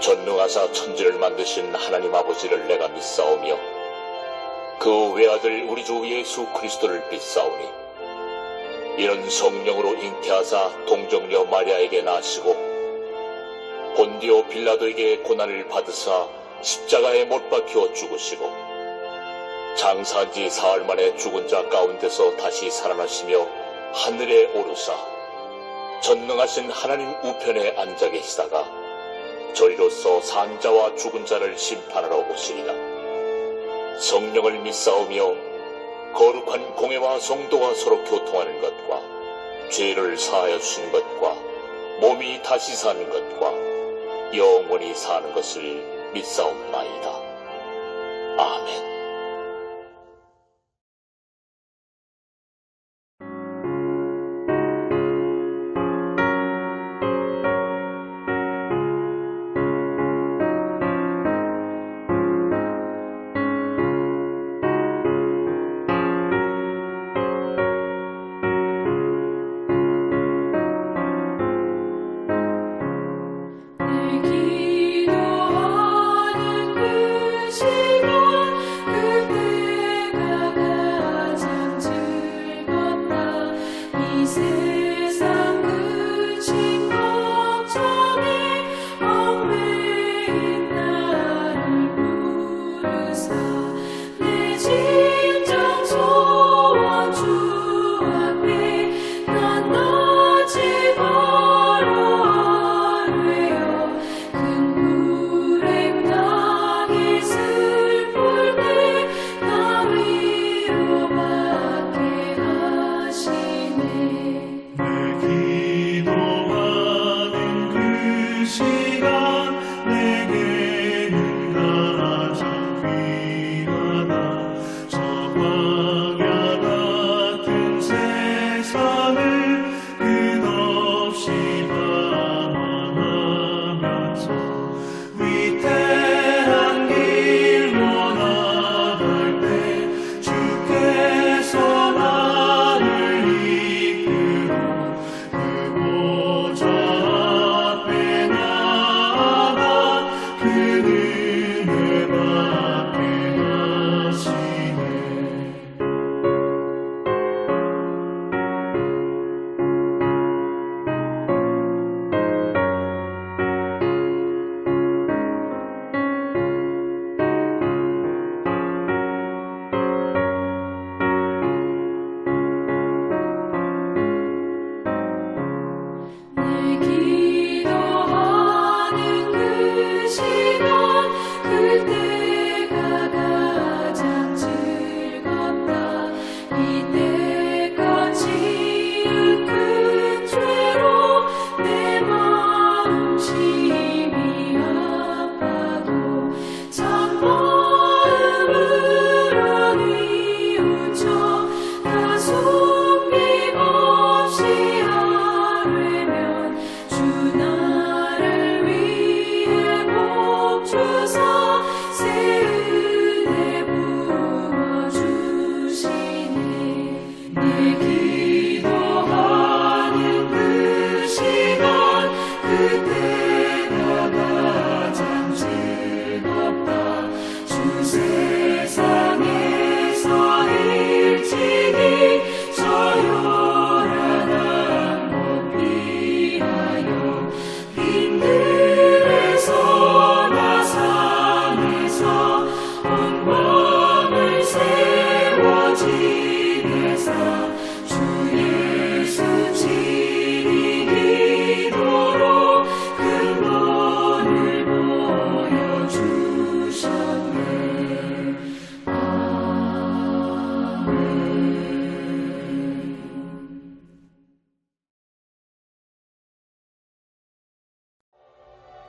전능하사 천지를 만드신 하나님 아버지를 내가 믿사오며 그 외아들 우리 주 예수 그리스도를 믿사오니 이는 성령으로 잉태하사 동정녀 마리아에게 나시고 본디오 빌라도에게 고난을 받으사 십자가에 못 박혀 죽으시고 장사한 지 사흘 만에 죽은 자 가운데서 다시 살아나시며 하늘에 오르사 전능하신 하나님 우편에 앉아 계시다가 저리로서 산 자와 죽은 자를 심판하러 오시리라. 성령을 믿사오며 거룩한 공회와 성도가 서로 교통하는 것과 죄를 사하여 주시는 것과 몸이 다시 사는 것과 영원히 사는 것을 믿사옵나이다. 아멘.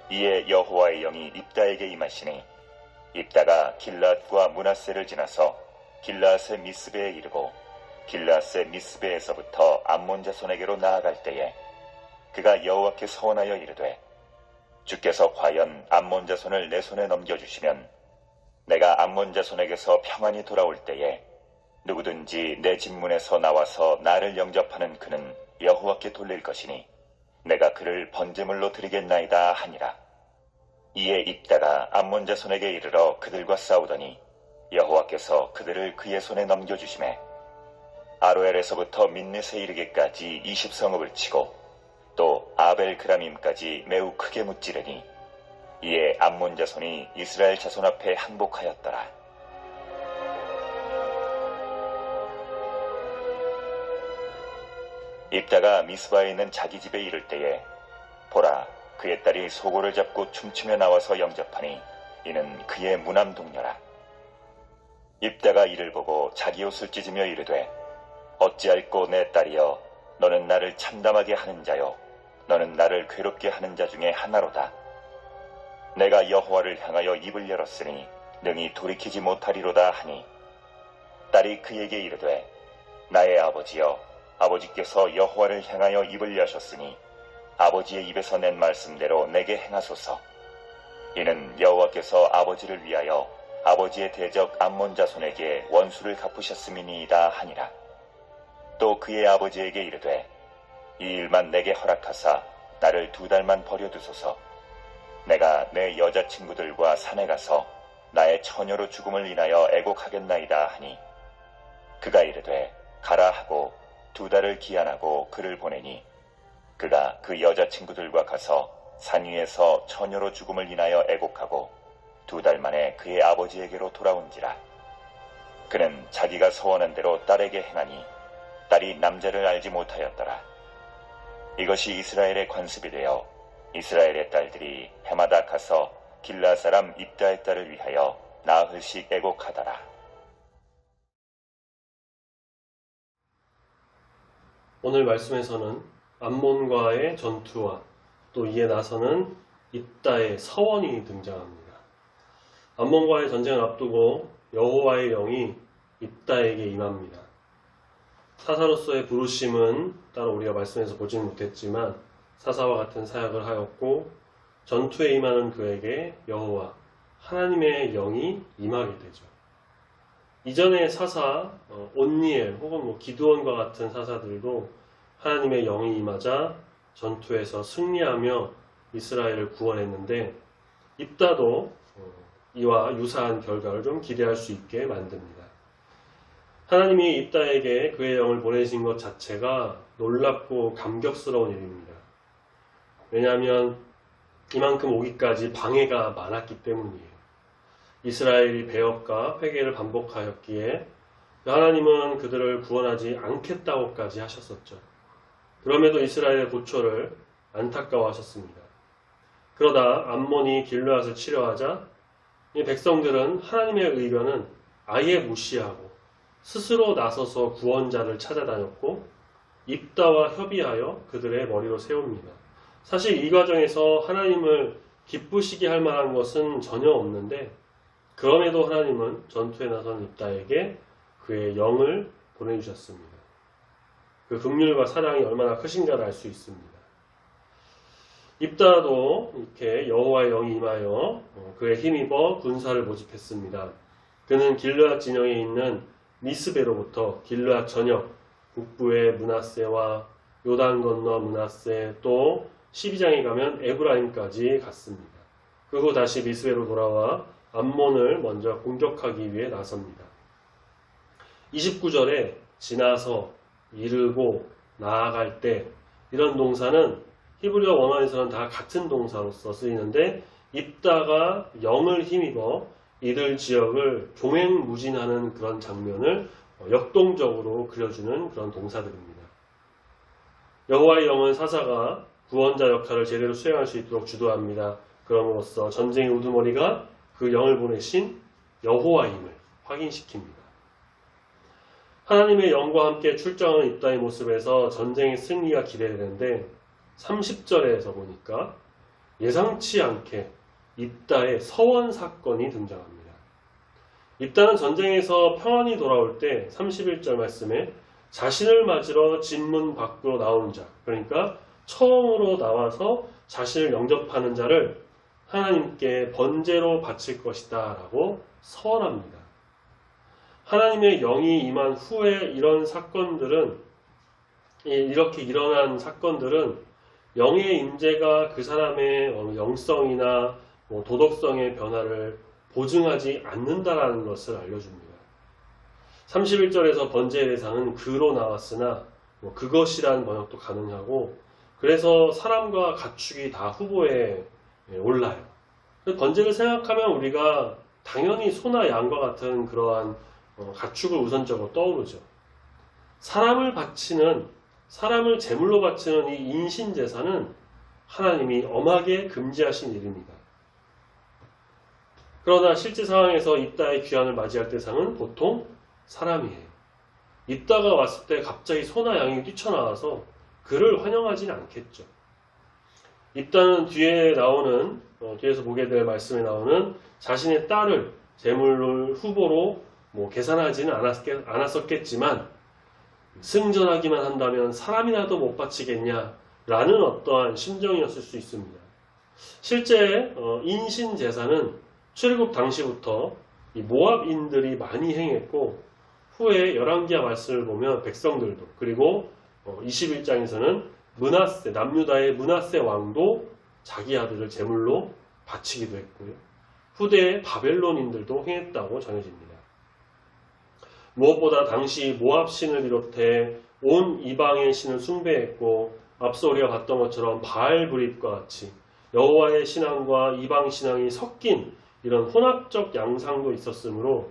이에 여호와의 영이 입다에게 임하시니 입다가 길앗과 므낫세를 지나서 길앗의 미스베에 이르고 길앗의 미스베에서부터 암몬 자손에게로 나아갈 때에 그가 여호와께 서원하여 이르되 주께서 과연 암몬 자손을 내 손에 넘겨주시면 내가 암몬 자손에게서 평안히 돌아올 때에 누구든지 내 집문에서 나와서 나를 영접하는 그는 여호와께 돌릴 것이니 내가 그를 번제물로 드리겠나이다 하니라. 이에 입다가 암몬 자손에게 이르러 그들과 싸우더니 여호와께서 그들을 그의 손에 넘겨주시매 아로엘에서부터 민넷에 이르기까지 20성읍을 치고 또 아벨 그라밈까지 매우 크게 무찌르니 이에 암몬 자손이 이스라엘 자손 앞에 항복하였더라. 입다가 미스바에 있는 자기 집에 이를 때에 보라, 그의 딸이 소고를 잡고 춤추며 나와서 영접하니 이는 그의 무남 동료라. 입다가 이를 보고 자기 옷을 찢으며 이르되 어찌할꼬 내 딸이여, 너는 나를 참담하게 하는 자요 너는 나를 괴롭게 하는 자 중에 하나로다. 내가 여호와를 향하여 입을 열었으니 능히 돌이키지 못하리로다 하니 딸이 그에게 이르되 나의 아버지여, 아버지께서 여호와를 향하여 입을 여셨으니 아버지의 입에서 낸 말씀대로 내게 행하소서. 이는 여호와께서 아버지를 위하여 아버지의 대적 암몬 자손에게 원수를 갚으셨음이니이다 하니라. 또 그의 아버지에게 이르되 이 일만 내게 허락하사 나를 2달만 버려두소서. 내가 내 여자친구들과 산에 가서 나의 처녀로 죽음을 인하여 애곡하겠나이다 하니 그가 이르되 가라 하고 2달을 기한하고 그를 보내니 그가 그 여자친구들과 가서 산 위에서 처녀로 죽음을 인하여 애곡하고 2달 만에 그의 아버지에게로 돌아온지라. 그는 자기가 소원한 대로 딸에게 행하니 딸이 남자를 알지 못하였더라. 이것이 이스라엘의 관습이 되어 이스라엘의 딸들이 해마다 가서 길라 사람 입다의 딸을 위하여 나흘씩 애곡하더라. 오늘 말씀에서는 암몬과의 전투와 또 이에 나서는 입다의 서원이 등장합니다. 암몬과의 전쟁을 앞두고 여호와의 영이 입다에게 임합니다. 사사로서의 부르심은 따로 우리가 말씀에서 보지는 못했지만 사사와 같은 사역을 하였고 전투에 임하는 그에게 여호와 하나님의 영이 임하게 되죠. 이전의 사사 온니엘 혹은 기드온과 같은 사사들도 하나님의 영이 임하자 전투에서 승리하며 이스라엘을 구원했는데 입다도 이와 유사한 결과를 좀 기대할 수 있게 만듭니다. 하나님이 입다에게 그의 영을 보내신 것 자체가 놀랍고 감격스러운 일입니다. 왜냐하면 이만큼 오기까지 방해가 많았기 때문이에요. 이스라엘이 배역과 회개를 반복하였기에 하나님은 그들을 구원하지 않겠다고까지 하셨었죠. 그럼에도 이스라엘의 고초를 안타까워하셨습니다. 그러다 암몬이 길르앗을 치려하자 이 백성들은 하나님의 의견은 아예 무시하고 스스로 나서서 구원자를 찾아다녔고 입다와 협의하여 그들의 머리로 세웁니다. 사실 이 과정에서 하나님을 기쁘시게 할 만한 것은 전혀 없는데 그럼에도 하나님은 전투에 나선 입다에게 그의 영을 보내주셨습니다. 그 긍휼과 사랑이 얼마나 크신가를 알 수 있습니다. 입다도 이렇게 여호와의 영이 임하여 그에 힘입어 군사를 모집했습니다. 그는 길르앗 진영에 있는 미스베로부터 길르앗 전역 북부의 므낫세와 요단 건너 므낫세 또 12장에 가면 에브라임까지 갔습니다. 그 후 다시 미스베로 돌아와 암몬을 먼저 공격하기 위해 나섭니다. 29절에 지나서 이르고 나아갈 때 이런 동사는 히브리어 원어에서는 다 같은 동사로서 쓰이는데 입다가 영을 힘입어 이들 지역을 종횡무진하는 그런 장면을 역동적으로 그려주는 그런 동사들입니다. 여호와의 영은 사사가 구원자 역할을 제대로 수행할 수 있도록 주도합니다. 그럼으로써 전쟁의 우두머리가 그 영을 보내신 여호와임을 확인시킵니다. 하나님의 영과 함께 출정하는 입다의 모습에서 전쟁의 승리가 기대되는데 30절에서 보니까 예상치 않게 입다의 서원 사건이 등장합니다. 입다는 전쟁에서 평안히 돌아올 때 31절 말씀에 자신을 맞으러 집문 밖으로 나오는 자, 그러니까 처음으로 나와서 자신을 영접하는 자를 하나님께 번제로 바칠 것이다 라고 서원합니다. 하나님의 영이 임한 후에 이렇게 일어난 사건들은 영의 임재가 그 사람의 영성이나 도덕성의 변화를 보증하지 않는다라는 것을 알려줍니다. 31절에서 번제의 대상은 그로 나왔으나 그것이라는 번역도 가능하고, 그래서 사람과 가축이 다 후보에 올라요. 번제를 생각하면 우리가 당연히 소나 양과 같은 그러한 가축을 우선적으로 떠오르죠. 사람을 제물로 바치는 이 인신제사는 하나님이 엄하게 금지하신 일입니다. 그러나 실제 상황에서 입다의 귀환을 맞이할 대상은 보통 사람이에요. 입다가 왔을 때 갑자기 소나 양이 뛰쳐나와서 그를 환영하지는 않겠죠. 입다는 뒤에서 보게 될 말씀에 나오는 자신의 딸을 제물 후보로 계산하지는 않았었겠지만, 승전하기만 한다면 사람이라도 못 바치겠냐라는 어떠한 심정이었을 수 있습니다. 실제 인신제사는 출애굽 당시부터 이 모압인들이 많이 행했고, 후에 열왕기하 말씀을 보면 백성들도, 그리고 21장에서는 남유다의 므낫세 왕도 자기 아들을 제물로 바치기도 했고요. 후대의 바벨론인들도 행했다고 전해집니다. 무엇보다 당시 모압 신을 비롯해 온 이방의 신을 숭배했고, 앞서 우리가 봤던 것처럼 바알브릿과 같이 여호와의 신앙과 이방 신앙이 섞인 이런 혼합적 양상도 있었으므로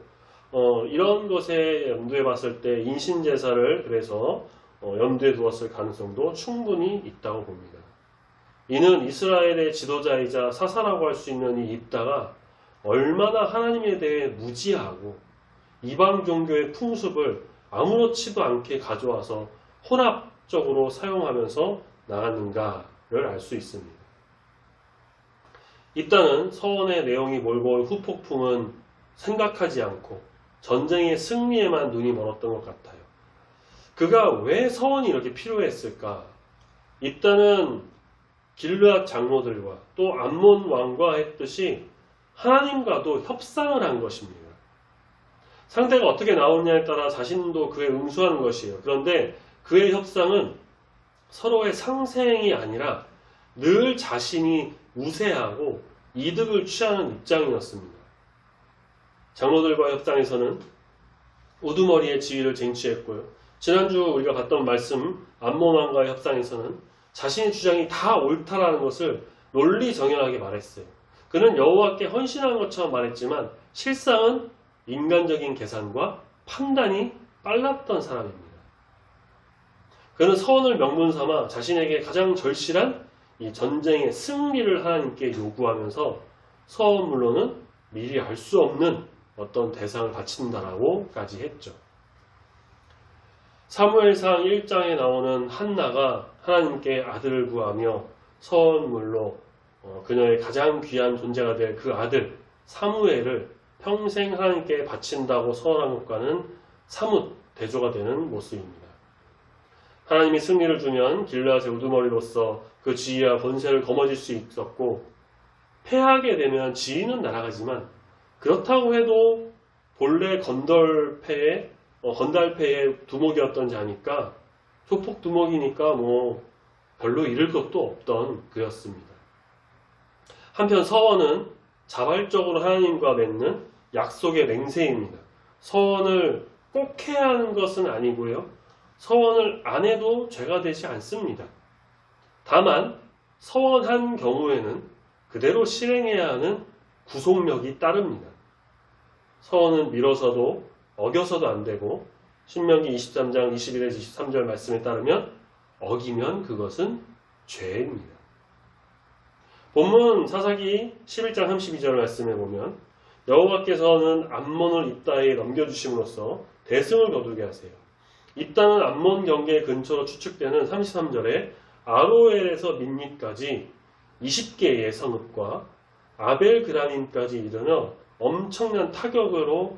이런 것에 염두에 봤을 때 인신제사를 그래서 염두에 두었을 가능성도 충분히 있다고 봅니다. 이는 이스라엘의 지도자이자 사사라고 할 수 있는 이 입다가 얼마나 하나님에 대해 무지하고 이방 종교의 풍습을 아무렇지도 않게 가져와서 혼합적으로 사용하면서 나갔는가를 알 수 있습니다. 입다는 서원의 내용이 몰고 올 후폭풍은 생각하지 않고 전쟁의 승리에만 눈이 멀었던 것 같아요. 그가 왜 서원이 이렇게 필요했을까? 입다는 길르앗 장로들과 또 암몬 왕과 했듯이 하나님과도 협상을 한 것입니다. 상대가 어떻게 나오느냐에 따라 자신도 그에 응수하는 것이에요. 그런데 그의 협상은 서로의 상생이 아니라 늘 자신이 우세하고 이득을 취하는 입장이었습니다. 장로들과 협상에서는 우두머리의 지위를 쟁취했고요. 지난주 우리가 봤던 말씀 암몬 왕과의 협상에서는 자신의 주장이 다 옳다라는 것을 논리정연하게 말했어요. 그는 여호와께 헌신한 것처럼 말했지만 실상은 인간적인 계산과 판단이 빨랐던 사람입니다. 그는 서원을 명분 삼아 자신에게 가장 절실한 이 전쟁의 승리를 하나님께 요구하면서 서원물로는 미리 알 수 없는 어떤 대상을 바친다라고까지 했죠. 사무엘상 1장에 나오는 한나가 하나님께 아들을 구하며 서원물로 그녀의 가장 귀한 존재가 될 그 아들 사무엘을 평생 하나님께 바친다고 서원한 것과는 사뭇 대조가 되는 모습입니다. 하나님이 승리를 주면 길르앗의 우두머리로서 그 지위와 권세를 거머쥘 수 있었고, 패하게 되면 지위는 날아가지만 그렇다고 해도 본래 건달패의 두목이었던 자니까 소폭 두목이니까 별로 잃을 것도 없던 그였습니다. 한편 서원은 자발적으로 하나님과 맺는 약속의 맹세입니다. 서원을 꼭 해야 하는 것은 아니고요. 서원을 안 해도 죄가 되지 않습니다. 다만 서원한 경우에는 그대로 실행해야 하는 구속력이 따릅니다. 서원은 미뤄서도 어겨서도 안 되고, 신명기 23장 21에서 23절 말씀에 따르면 어기면 그것은 죄입니다. 본문 사사기 11장 32절 말씀에 보면 여호와께서는 암몬을 입다에 넘겨주심으로써 대승을 거두게 하세요. 입다는 암몬 경계 근처로 추측되는 33절에 아로엘에서 민니까지 20개의 성읍과 아벨그라림까지 이르며 엄청난 타격으로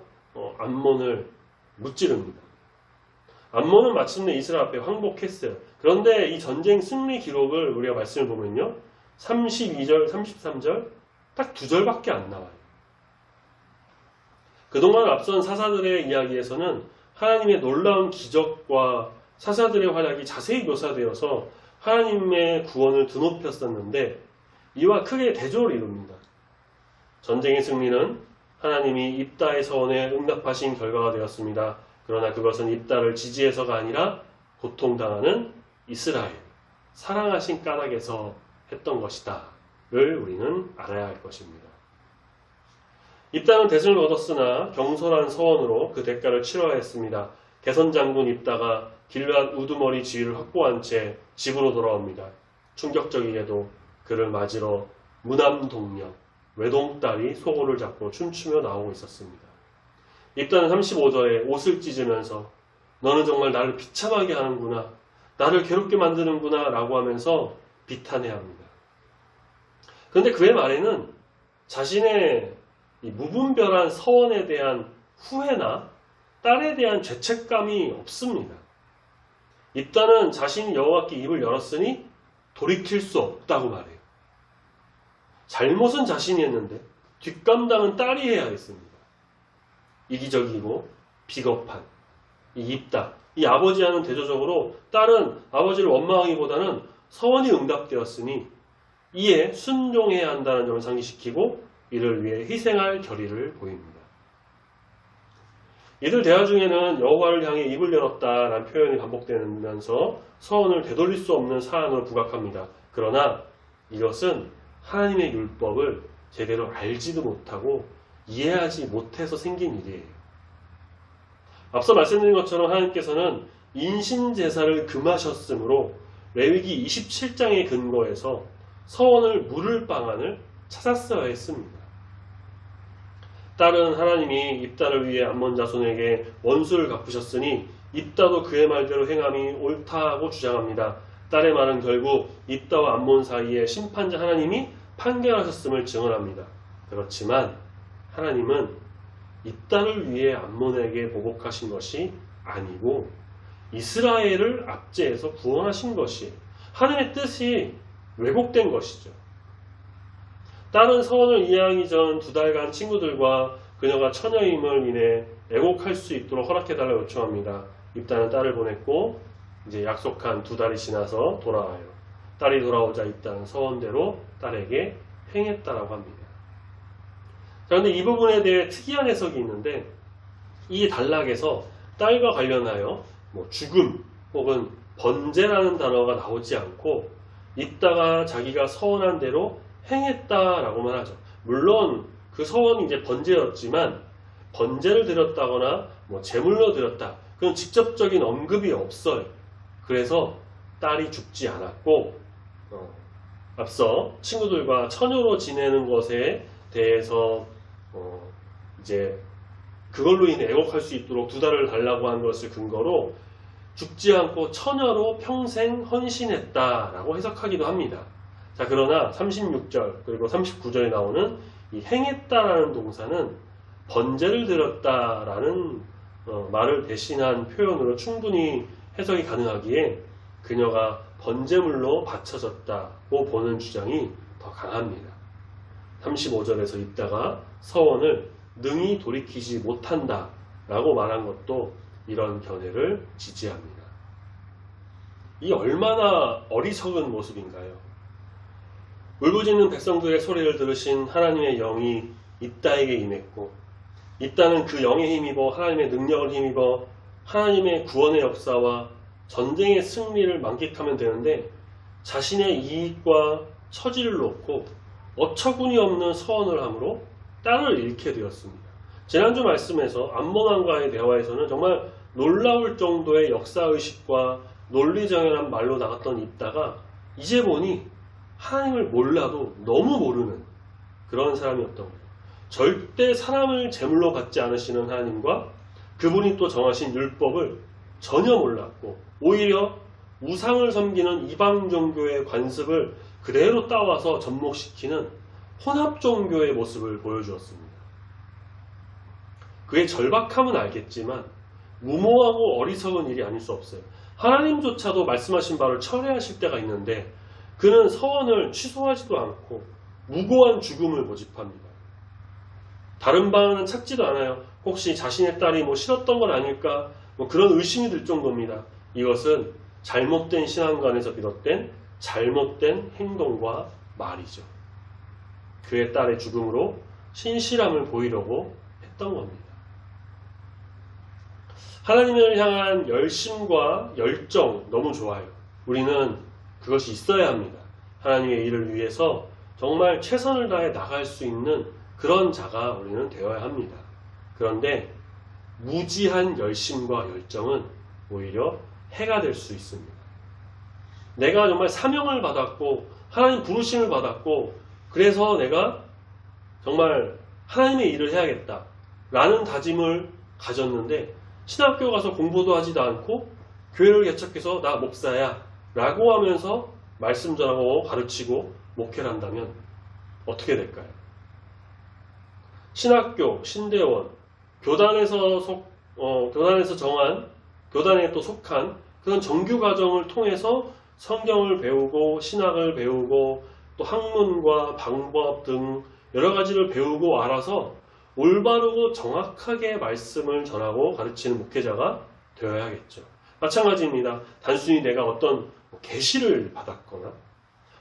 암몬을 무찌릅니다. 암몬은 마침내 이스라엘 앞에 항복했어요. 그런데 이 전쟁 승리 기록을 우리가 말씀을 보면요, 32절, 33절 딱 2절밖에 안 나와요. 그동안 앞선 사사들의 이야기에서는 하나님의 놀라운 기적과 사사들의 활약이 자세히 묘사되어서 하나님의 구원을 드높였었는데 이와 크게 대조를 이룹니다. 전쟁의 승리는 하나님이 입다의 서원에 응답하신 결과가 되었습니다. 그러나 그것은 입다를 지지해서가 아니라 고통당하는 이스라엘, 사랑하신 까닭에서 했던 것이다 를 우리는 알아야 할 것입니다. 입다는 대승을 얻었으나 경솔한 서원으로 그 대가를 치러야 했습니다. 개선장군 입다가 길앗 우두머리 지위를 확보한 채 집으로 돌아옵니다. 충격적이게도 그를 맞으러 무남동녀, 외동딸이 소고를 잡고 춤추며 나오고 있었습니다. 입다는 35절에 옷을 찢으면서 너는 정말 나를 비참하게 하는구나, 나를 괴롭게 만드는구나 라고 하면서 비탄해합니다. 그런데 그의 말에는 자신의 이 무분별한 서원에 대한 후회나 딸에 대한 죄책감이 없습니다. 입다는 자신이 여호와께 입을 열었으니 돌이킬 수 없다고 말해요. 잘못은 자신이 했는데 뒷감당은 딸이 해야 했습니다. 이기적이고 비겁한 이 입다, 이 아버지와는 대조적으로 딸은 아버지를 원망하기보다는 서원이 응답되었으니 이에 순종해야 한다는 점을 상기시키고 이를 위해 희생할 결의를 보입니다. 이들 대화 중에는 여호와를 향해 입을 열었다라는 표현이 반복되면서 서원을 되돌릴 수 없는 사안으로 부각합니다. 그러나 이것은 하나님의 율법을 제대로 알지도 못하고 이해하지 못해서 생긴 일이에요. 앞서 말씀드린 것처럼 하나님께서는 인신제사를 금하셨으므로 레위기 27장의 근거에서 서원을 물을 방안을 찾았어야 했습니다. 딸은 하나님이 입다를 위해 암몬 자손에게 원수를 갚으셨으니 입다도 그의 말대로 행함이 옳다고 주장합니다. 딸의 말은 결국 입다와 암몬 사이에 심판자 하나님이 판결하셨음을 증언합니다. 그렇지만 하나님은 입다를 위해 암몬에게 보복하신 것이 아니고 이스라엘을 압제해서 구원하신 것이 하나님의 뜻이 왜곡된 것이죠. 딸은 서원을 이해하기 전 2달간 친구들과 그녀가 처녀임을 인해 애곡할 수 있도록 허락해달라 요청합니다. 입다는 딸을 보냈고 이제 약속한 2달이 지나서 돌아와요. 딸이 돌아오자 입다는 서원대로 딸에게 행했다라고 합니다. 자, 그런데 이 부분에 대해 특이한 해석이 있는데 이 단락에서 딸과 관련하여 죽음 혹은 번제라는 단어가 나오지 않고 입다가 자기가 서원한 대로 행했다라고만 하죠. 물론 그 서원이 이제 번제였지만 번제를 드렸다거나 제물로 드렸다, 그런 직접적인 언급이 없어요. 그래서 딸이 죽지 않았고 앞서 친구들과 처녀로 지내는 것에 대해서 이제 그걸로 인해 애곡할 수 있도록 2달을 달라고 한 것을 근거로 죽지 않고 처녀로 평생 헌신했다라고 해석하기도 합니다. 자, 그러나 36절 그리고 39절에 나오는 이 행했다라는 동사는 번제를 드렸다라는 말을 대신한 표현으로 충분히 해석이 가능하기에 그녀가 번제물로 바쳐졌다고 보는 주장이 더 강합니다. 35절에서 입다가 서원을 능히 돌이키지 못한다라고 말한 것도 이런 견해를 지지합니다. 이 얼마나 어리석은 모습인가요? 울부짖는 백성들의 소리를 들으신 하나님의 영이 입다에게 임했고 입다는 그 영에 힘입어 하나님의 능력을 힘입어 하나님의 구원의 역사와 전쟁의 승리를 만끽하면 되는데 자신의 이익과 처지를 놓고 어처구니 없는 서원을 함으로 땅을 잃게 되었습니다. 지난주 말씀에서 암몬왕과의 대화에서는 정말 놀라울 정도의 역사의식과 논리정연한 말로 나갔던 입다가 이제 보니 하나님을 몰라도 너무 모르는 그런 사람이었던 거예요. 절대 사람을 제물로 받지 않으시는 하나님과 그분이 또 정하신 율법을 전혀 몰랐고 오히려 우상을 섬기는 이방 종교의 관습을 그대로 따와서 접목시키는 혼합 종교의 모습을 보여주었습니다. 그의 절박함은 알겠지만 무모하고 어리석은 일이 아닐 수 없어요. 하나님조차도 말씀하신 바를 철회하실 때가 있는데 그는 서원을 취소하지도 않고 무고한 죽음을 모집합니다. 다른 바는 찾지도 않아요. 혹시 자신의 딸이 싫었던 건 아닐까? 그런 의심이 들 정도입니다. 이것은 잘못된 신앙관에서 비롯된 잘못된 행동과 말이죠. 그의 딸의 죽음으로 신실함을 보이려고 했던 겁니다. 하나님을 향한 열심과 열정 너무 좋아요. 우리는 그것이 있어야 합니다. 하나님의 일을 위해서 정말 최선을 다해 나갈 수 있는 그런 자가 우리는 되어야 합니다. 그런데 무지한 열심과 열정은 오히려 해가 될 수 있습니다. 내가 정말 사명을 받았고 하나님 부르심을 받았고 그래서 내가 정말 하나님의 일을 해야겠다 라는 다짐을 가졌는데 신학교 가서 공부도 하지도 않고 교회를 개척해서 나 목사야 라고 하면서 말씀 전하고 가르치고 목회를 한다면 어떻게 될까요? 신학교, 신대원, 교단에서 정한, 교단에 또 속한 그런 정규 과정을 통해서 성경을 배우고 신학을 배우고 또 학문과 방법 등 여러 가지를 배우고 알아서 올바르고 정확하게 말씀을 전하고 가르치는 목회자가 되어야겠죠. 마찬가지입니다. 단순히 내가 어떤 계시를 받았거나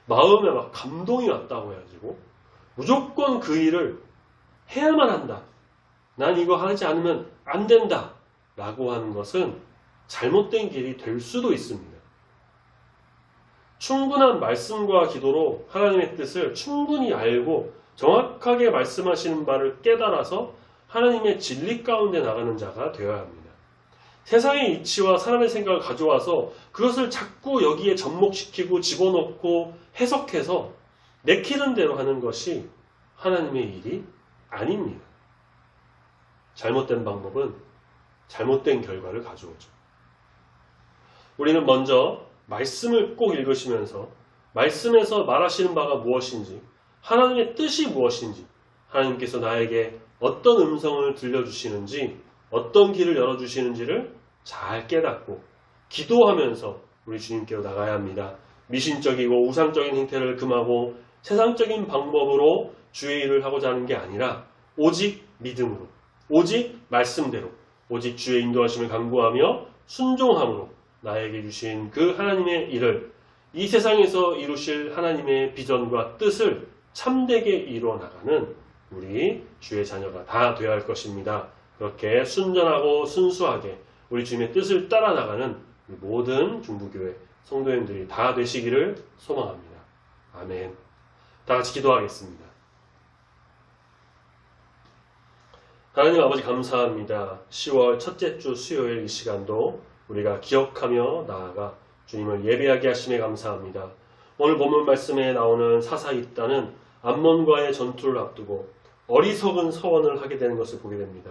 마음에 막 감동이 왔다고 해가지고 무조건 그 일을 해야만 한다. 난 이거 하지 않으면 안 된다. 라고 하는 것은 잘못된 길이 될 수도 있습니다. 충분한 말씀과 기도로 하나님의 뜻을 충분히 알고 정확하게 말씀하시는 바를 깨달아서 하나님의 진리 가운데 나가는 자가 되어야 합니다. 세상의 이치와 사람의 생각을 가져와서 그것을 자꾸 여기에 접목시키고 집어넣고 해석해서 내키는 대로 하는 것이 하나님의 일이 아닙니다. 잘못된 방법은 잘못된 결과를 가져오죠. 우리는 먼저 말씀을 꼭 읽으시면서 말씀에서 말하시는 바가 무엇인지 하나님의 뜻이 무엇인지 하나님께서 나에게 어떤 음성을 들려주시는지 어떤 길을 열어주시는지를 잘 깨닫고 기도하면서 우리 주님께로 나가야 합니다. 미신적이고 우상적인 행태를 금하고 세상적인 방법으로 주의 일을 하고자 하는 게 아니라 오직 믿음으로 오직 말씀대로 오직 주의 인도하심을 간구하며 순종함으로 나에게 주신 그 하나님의 일을 이 세상에서 이루실 하나님의 비전과 뜻을 참되게 이루어 나가는 우리 주의 자녀가 다 되어야 할 것입니다. 그렇게 순전하고 순수하게 우리 주님의 뜻을 따라 나가는 모든 중부교회 성도님들이 다 되시기를 소망합니다. 아멘. 다 같이 기도하겠습니다. 하나님 아버지 감사합니다. 10월 첫째 주 수요일 이 시간도 우리가 기억하며 나아가 주님을 예배하게 하심에 감사합니다. 오늘 본문 말씀에 나오는 사사입다는 암몬과의 전투를 앞두고 어리석은 서원을 하게 되는 것을 보게 됩니다.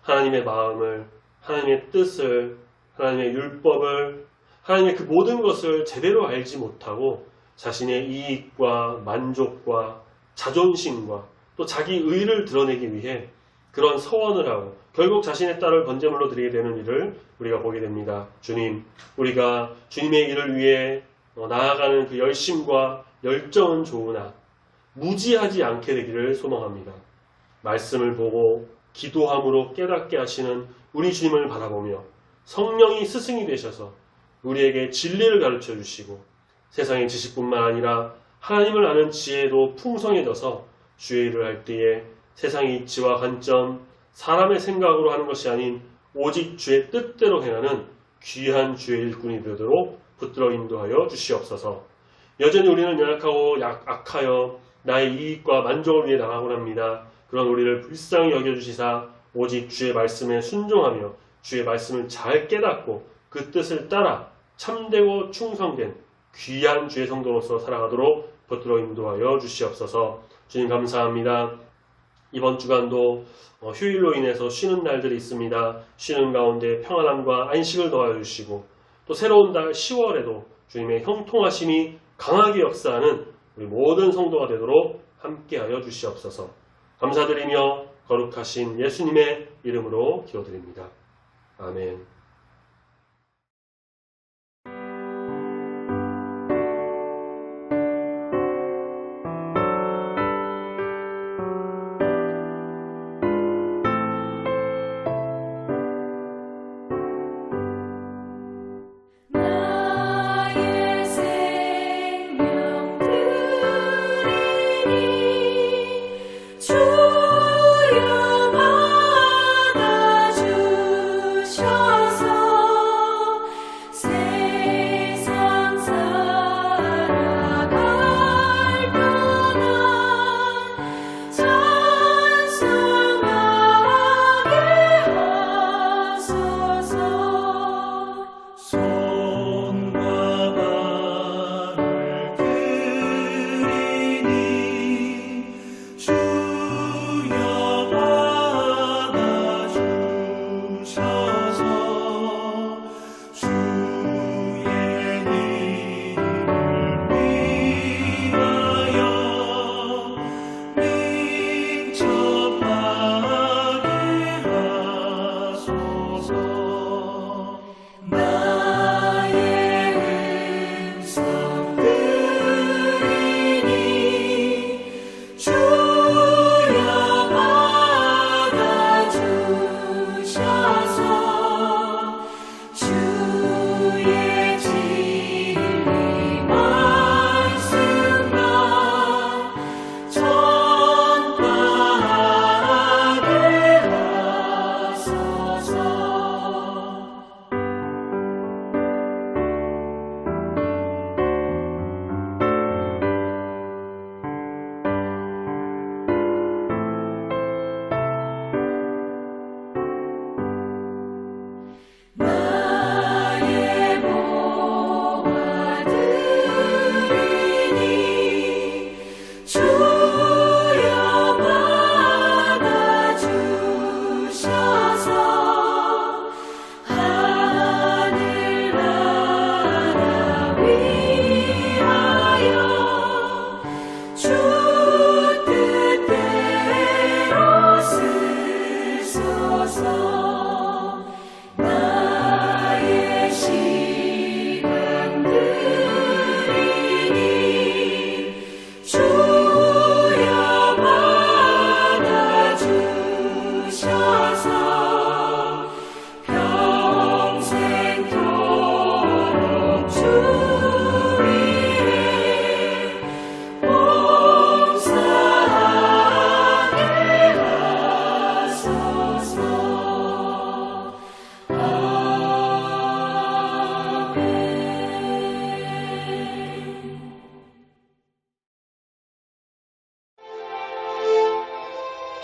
하나님의 마음을, 하나님의 뜻을, 하나님의 율법을, 하나님의 그 모든 것을 제대로 알지 못하고 자신의 이익과 만족과 자존심과 또 자기 의를 드러내기 위해 그런 서원을 하고 결국 자신의 딸을 번제물로 드리게 되는 일을 우리가 보게 됩니다. 주님, 우리가 주님의 일을 위해 나아가는 그 열심과 열정은 좋으나 무지하지 않게 되기를 소망합니다. 말씀을 보고 기도함으로 깨닫게 하시는 우리 주님을 바라보며 성령이 스승이 되셔서 우리에게 진리를 가르쳐 주시고 세상의 지식뿐만 아니라 하나님을 아는 지혜도 풍성해져서 주의 일을 할 때에 세상의 이치와 관점, 사람의 생각으로 하는 것이 아닌 오직 주의 뜻대로 행하는 귀한 주의 일꾼이 되도록 붙들어 인도하여 주시옵소서. 여전히 우리는 연약하고 악하여 나의 이익과 만족을 위해 나가곤 합니다. 그런 우리를 불쌍히 여겨주시사 오직 주의 말씀에 순종하며 주의 말씀을 잘 깨닫고 그 뜻을 따라 참되고 충성된 귀한 주의 성도로서 살아가도록 붙들어 인도하여 주시옵소서. 주님 감사합니다. 이번 주간도 휴일로 인해서 쉬는 날들이 있습니다. 쉬는 가운데 평안함과 안식을 더하여주시고 또 새로운 달 10월에도 주님의 형통하심이 강하게 역사하는 우리 모든 성도가 되도록 함께하여 주시옵소서. 감사드리며 거룩하신 예수님의 이름으로 기도드립니다. 아멘. 나의 생명 드리니 주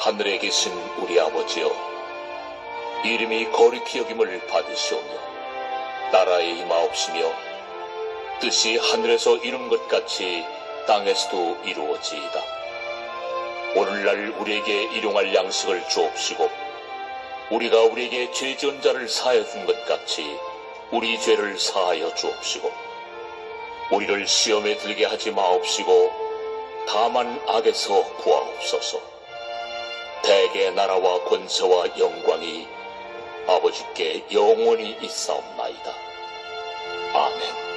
하늘에 계신 우리 아버지여, 이름이 거룩히 여김을 받으시오며 나라의 임하옵시며 뜻이 하늘에서 이룬 것 같이 땅에서도 이루어지이다. 오늘날 우리에게 일용할 양식을 주옵시고 우리가 우리에게 죄 지은 자를 사하여 준 것 같이 우리 죄를 사하여 주옵시고 우리를 시험에 들게 하지 마옵시고 다만 악에서 구하옵소서. 대개 나라와 권세와 영광이 아버지께 영원히 있사옵나이다. 아멘.